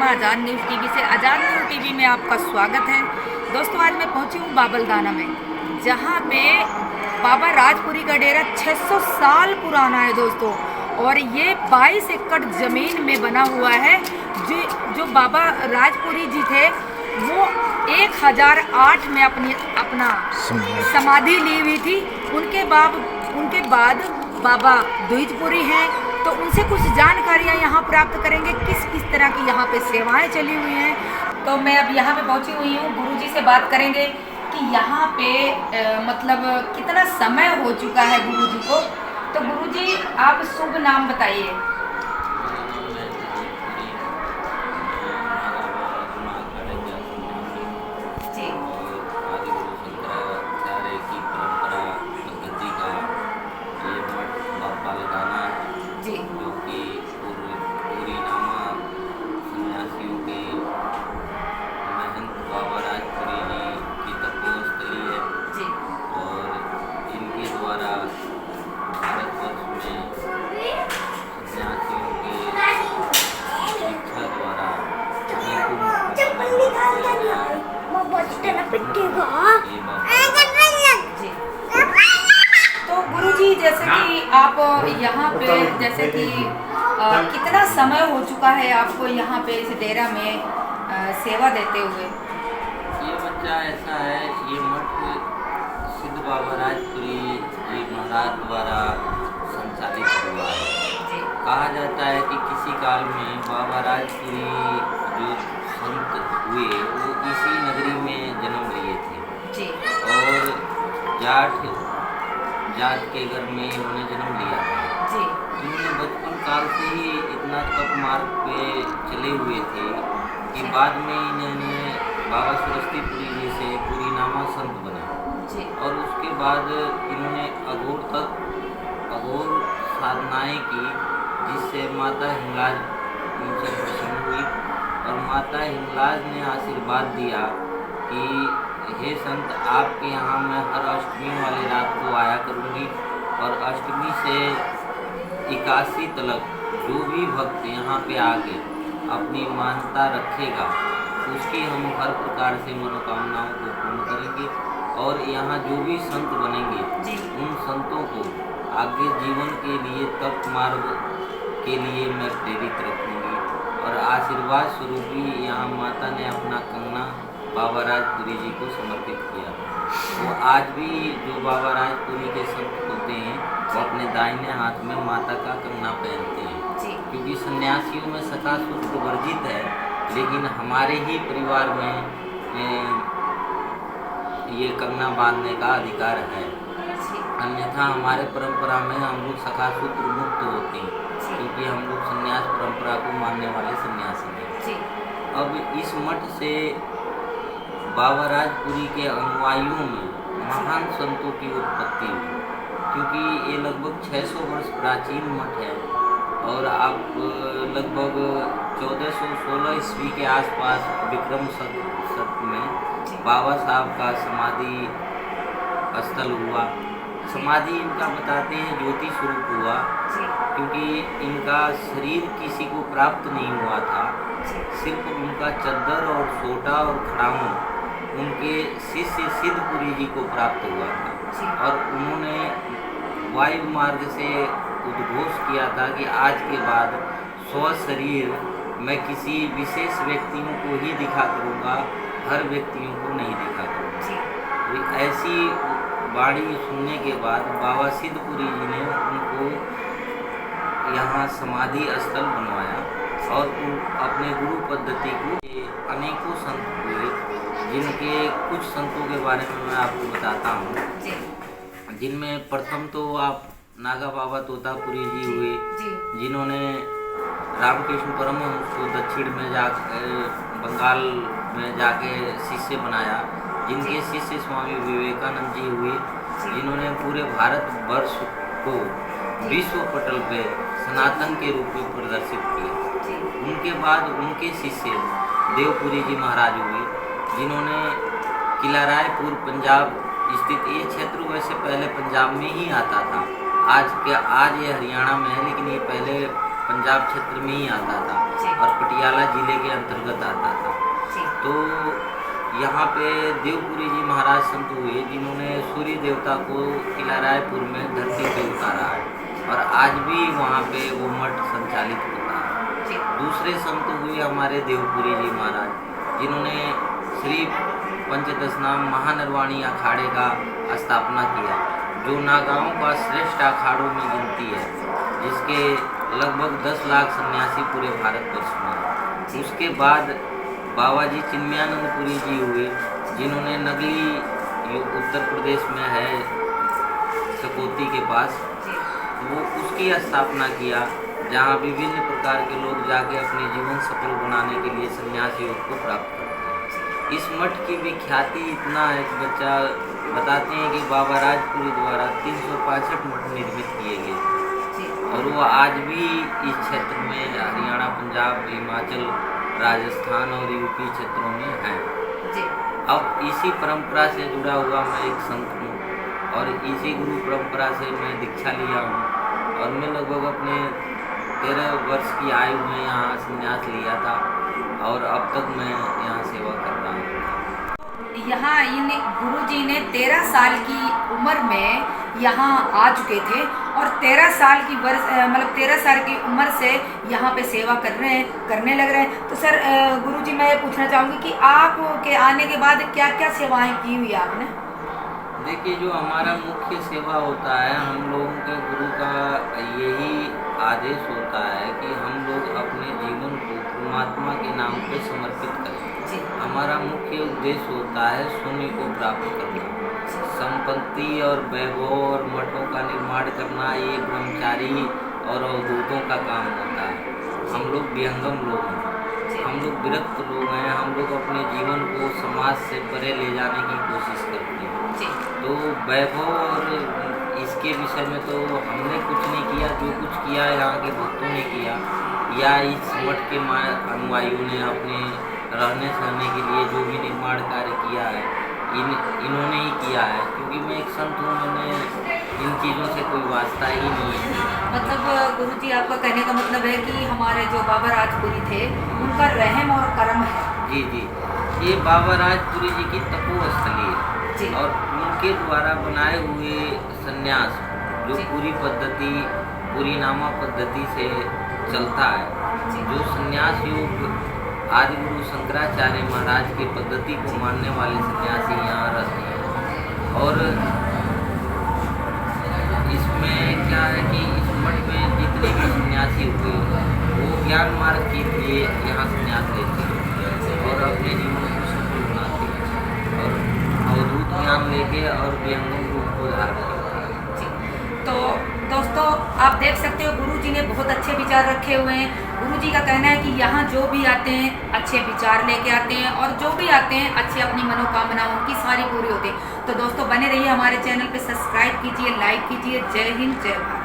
आज़ाद news TV से। आज़ाद news TV में आपका स्वागत है। दोस्तों, आज मैं पहुंची हूँ बाबलदाना में, जहां पे बाबा राजपुरी का डेरा 600 साल पुराना है दोस्तों। और ये 22 एकड़ ज़मीन में बना हुआ है। जो बाबा राजपुरी जी थे वो 1008 में अपना समाधि ली हुई थी। उनके बाद बाबा द्विजपुरी हैं, तो उनसे कुछ जानकारियाँ यहाँ प्राप्त करेंगे, किस तरह की यहाँ पे सेवाएं चली हुई हैं। तो मैं अब यहाँ पे पहुँची हुई हूँ, गुरुजी से बात करेंगे कि यहाँ पे मतलब कितना समय हो चुका है गुरुजी को। तो गुरुजी, आप शुभ नाम बताइए। तो गुरुजी, जैसे कि आप यहाँ पे कितना समय हो चुका है आपको यहाँ पे इस डेरा में सेवा देते हुए? ये बच्चा ऐसा है, ये मठ सिद्ध बाबा राजपुरी जी महाराज द्वारा संचालित हुआ है। कहा जाता है कि किसी काल में बाबा राजपुरी जो संत हुए वो इसी नगरी में जन्म लिए थे और जाट के घर में इन्होंने जन्म लिया था। इन्होंने बचपन काल से ही इतना तप मार्ग पे चले हुए थे कि बाद में इन्होंने बाबा सरस्वतीपुरी जी से पूरी नामा संत बने और उसके बाद इन्होंने अघोर साधनाएँ की, जिससे माता हिंगलाज इनसे प्रसन्न हुई और माता हिंगलाज ने आशीर्वाद दिया कि हे संत, आपके यहाँ मैं हर अष्टमी वाली रात को आया करूँगी और अष्टमी से 81 तक जो भी भक्त यहाँ पे आके अपनी मान्यता रखेगा उसकी हम हर प्रकार से मनोकामनाओं को पूर्ण करेंगे और यहाँ जो भी संत बनेंगे उन संतों को आगे जीवन के लिए तप मार्ग के लिए मैं प्रेरित रखूँगी और आशीर्वाद स्वरूप ही यहाँ माता ने अपना कंगना बाबा राजपुरी जी को समर्पित किया। तो आज भी जो बाबा राजपुरी के संत होते हैं वो अपने दाहिने हाथ में माता का कंगना पहनते हैं, क्योंकि सन्यासियों में सखा सूत्र वर्जित है, लेकिन हमारे ही परिवार में ये कंगना बांधने का अधिकार है। अन्यथा हमारे परंपरा में हम लोग सखा सूत्र मुक्त होते हैं, क्योंकि हम लोग संन्यास परंपरा को मानने वाले सन्यासी हैं। अब इस मठ से बाबा राजपुरी के अनुयायियों में महान संतों की उत्पत्ति हुई, क्योंकि ये लगभग 600 वर्ष प्राचीन मठ है और आप लगभग 1416 ईस्वी के आसपास विक्रम संवत में बाबा साहब का समाधि स्थल हुआ। समाधि इनका बताते हैं ज्योति स्वरूप हुआ, क्योंकि इनका शरीर किसी को प्राप्त नहीं हुआ था, सिर्फ उनका चद्दर और सोटा और खड़ाऊं उनके शिष्य सिद्धपुरी जी को प्राप्त हुआ था और उन्होंने वायु मार्ग से उद्घोष किया था कि आज के बाद स्व शरीर मैं किसी विशेष व्यक्तियों को ही दिखा करूँगा, हर व्यक्तियों को नहीं दिखा करूँगा। तो ऐसी वाणी सुनने के बाद बाबा सिद्धपुरी जी ने उनको यहाँ समाधि स्थल बनवाया और अपने गुरु पद्धति को अनेकों संत हुए, जिनके कुछ संतों के बारे में मैं आपको बताता हूँ। जिनमें प्रथम तो आप नागा बाबा तोतापुरी जी हुए, जिन्होंने रामकृष्ण परमहंस को दक्षिण में बंगाल में जाके शिष्य बनाया, जिनके शिष्य स्वामी विवेकानंद जी हुए, जिन्होंने पूरे भारत वर्ष को विश्व पटल पे सनातन के रूप में प्रदर्शित किया। उनके बाद उनके शिष्य देवपुरी जी महाराज हुए, जिन्होंने किला रायपुर पंजाब स्थित, ये क्षेत्र वैसे पहले पंजाब में ही आता था, आज ये हरियाणा में है, लेकिन ये पहले पंजाब क्षेत्र में ही आता था जी। और पटियाला जिले के अंतर्गत आता था। जी। तो यहाँ पे देवपुरी जी महाराज संत हुए जिन्होंने सूर्य देवता को किला रायपुर में धरती पे उतारा है और आज भी वहाँ पे वो मठ संचालित होता है। जी। दूसरे संत हुए हमारे देवपुरी जी महाराज जिन्होंने श्री पंचदशनाम महानरवाणी अखाड़े का स्थापना किया, जो नागाओं का श्रेष्ठ अखाड़ों में गिनती है, जिसके लगभग 10 लाख सन्यासी पूरे भारतवर्ष में हैं। उसके बाद बाबा जी चिन्मयानंदपुरी जी हुए जिन्होंने नगली उत्तर प्रदेश में है सकौती के पास, वो उसकी स्थापना किया जहाँ विभिन्न प्रकार के लोग जाके अपने जीवन सफल बनाने के लिए संन्यास योग को प्राप्त करते हैं। इस मठ की विख्याति इतना है कि बच्चा बताते हैं कि बाबा राजपुरी द्वारा 365 मठ निर्मित किए गए और वो आज भी इस क्षेत्र में हरियाणा, पंजाब, हिमाचल, राजस्थान और यूपी क्षेत्रों में हैं। अब इसी परंपरा से जुड़ा हुआ मैं एक संत हूँ और इसी गुरु परंपरा से मैं दीक्षा लिया हूँ और मैं लगभग अपने 13 वर्ष की आयु में यहाँ संन्यास लिया था और अब तक मैं यहाँ सेवा कर रहा हूँ। यहाँ इन गुरुजी ने 13 साल की उम्र में यहाँ आ चुके थे और 13 साल की मतलब 13 साल की उम्र से यहाँ पे सेवा करने लग रहे हैं। तो सर गुरुजी मैं ये पूछना चाहूँगी कि आप के आने के बाद क्या क्या सेवाएं की हुई आपने? देखिए, जो हमारा मुख्य सेवा होता है, हम लोगों के गुरु का यही आदेश होता है कि हम लोग अपने जीवन को परमात्मा के नाम पे समर्पित करें। हमारा मुख्य उद्देश्य होता है शून्य को प्राप्त करना। संपत्ति और वैभव और मठों का निर्माण करना ये ब्रह्मचारी और अवधूतों का काम होता है। हम लोग विहंगम लोग हैं, हम लोग विरक्त लोग हैं, हम लोग अपने जीवन को समाज से परे ले जाने की कोशिश करते हैं। तो वैभव और इसके विषय में तो हमने कुछ नहीं किया, जो कुछ किया यहाँ के भक्तों ने किया या इस मठ के अनुयायियों ने अपने रहने सहने के लिए जो भी निर्माण कार्य किया है इन्होंने ही किया है। क्योंकि मैं एक संत हूँ, मैंने इन चीज़ों से कोई वास्ता ही नहीं है। मतलब गुरुजी आपका कहने का मतलब है कि हमारे जो बाबा राजपुरी थे उनका रहम और कर्म है। जी जी, ये बाबा राजपुरी जी की तपोस्थली है और उनके द्वारा बनाए हुए संन्यास जो पूरी पद्धति पूरी नामा पद्धति से चलता है, जो संन्यास योग आदि गुरु शंकराचार्य महाराज की पद्धति को मानने वाले सन्यासी यहाँ रहते हैं। और इसमें क्या है कि इस मठ में जितने भी सन्यासी हुए वो ज्ञान मार्ग के लिए यहाँ संन्यास लेते हैं और अपने जीवन को सफल बनाते हैं और अवधूत ज्ञान लेके और विहंगम रूप को धारण करते हैं। तो दोस्तों आप देख सकते हो गुरुजी ने बहुत अच्छे विचार रखे हुए हैं। गुरुजी का कहना है कि यहाँ जो भी आते हैं अच्छे विचार लेके आते हैं और जो भी आते हैं अच्छी अपनी मनोकामना उनकी सारी पूरी होती है। तो दोस्तों बने रहिए हमारे चैनल पे, सब्सक्राइब कीजिए, लाइक कीजिए। जय हिंद, जय भारत।